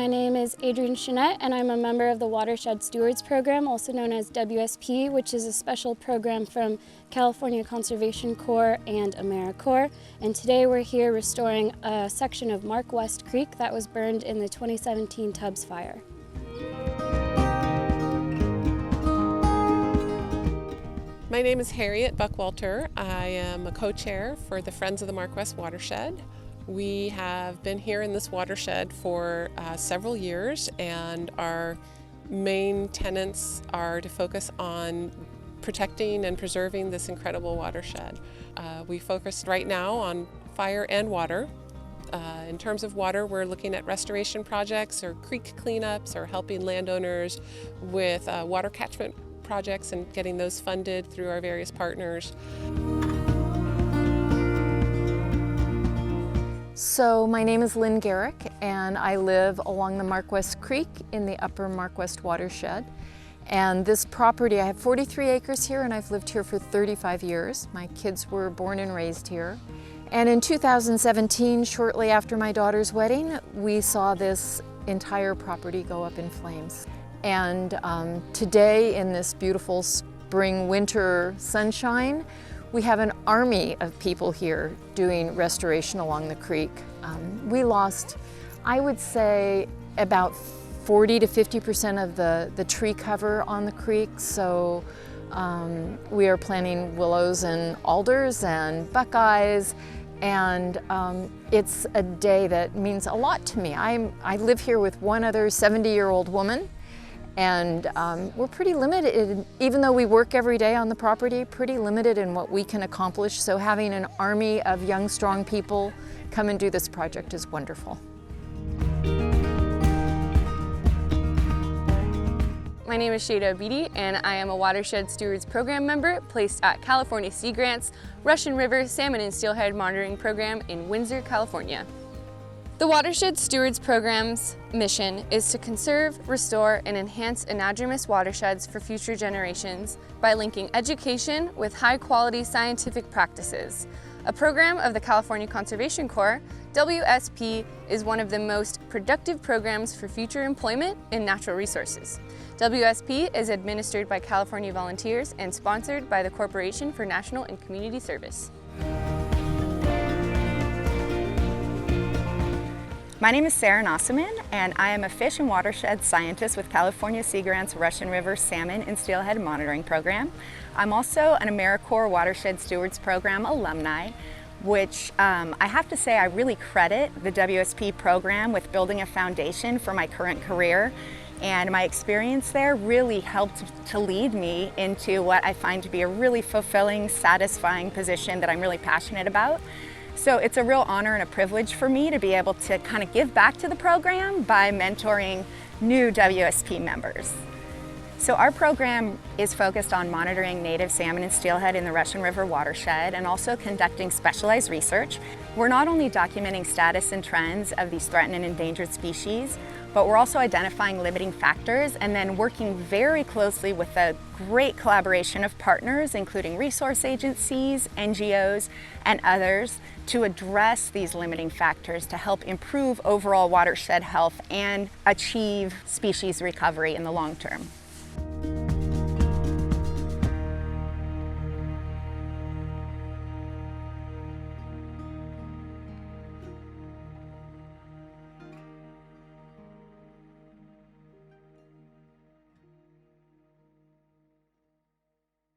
My name is Adrienne Chenette, and I'm a member of the Watershed Stewards Program, also known as WSP, which is a special program from California Conservation Corps and AmeriCorps. And today we're here restoring a section of Mark West Creek that was burned in the 2017 Tubbs fire. My name is Harriet Buckwalter. I am a co-chair for the Friends of the Mark West Watershed. We have been here in this watershed for several years, and our main tenets are to focus on protecting and preserving this incredible watershed. We focus right now on fire and water. In terms of water, we're looking at restoration projects or creek cleanups or helping landowners with water catchment projects and getting those funded through our various partners. So my name is Lynn Garrick, and I live along the Mark West Creek in the upper Mark West watershed. And this property, I have 43 acres here, and I've lived here for 35 years. My kids were born and raised here. And in 2017, shortly after my daughter's wedding, we saw this entire property go up in flames. And today, in this beautiful spring-winter sunshine, we have an army of people here doing restoration along the creek. We lost, I would say, about 40 to 50% of the tree cover on the creek. So we are planting willows and alders and buckeyes. And it's a day that means a lot to me. I live here with one other 70-year-old woman. And we're pretty limited, even though we work every day on the property, pretty limited in what we can accomplish. So having an army of young, strong people come and do this project is wonderful. My name is Shado, Biddy, and I am a Watershed Stewards Program member placed at California Sea Grant's Russian River Salmon and Steelhead Monitoring Program in Windsor, California. The Watershed Stewards Program's mission is to conserve, restore, and enhance anadromous watersheds for future generations by linking education with high-quality scientific practices. A program of the California Conservation Corps, WSP is one of the most productive programs for future employment in natural resources. WSP is administered by California volunteers and sponsored by the Corporation for National and Community Service. My name is Sarah Nossaman, and I am a fish and watershed scientist with California Sea Grant's Russian River Salmon and Steelhead Monitoring Program. I'm also an AmeriCorps Watershed Stewards Program alumni, which I have to say I really credit the WSP program with building a foundation for my current career. And my experience there really helped to lead me into what I find to be a really fulfilling, satisfying position that I'm really passionate about. So it's a real honor and a privilege for me to be able to kind of give back to the program by mentoring new WSP members. So our program is focused on monitoring native salmon and steelhead in the Russian River watershed and also conducting specialized research. We're not only documenting status and trends of these threatened and endangered species, but we're also identifying limiting factors and then working very closely with a great collaboration of partners, including resource agencies, NGOs, and others, to address these limiting factors to help improve overall watershed health and achieve species recovery in the long term.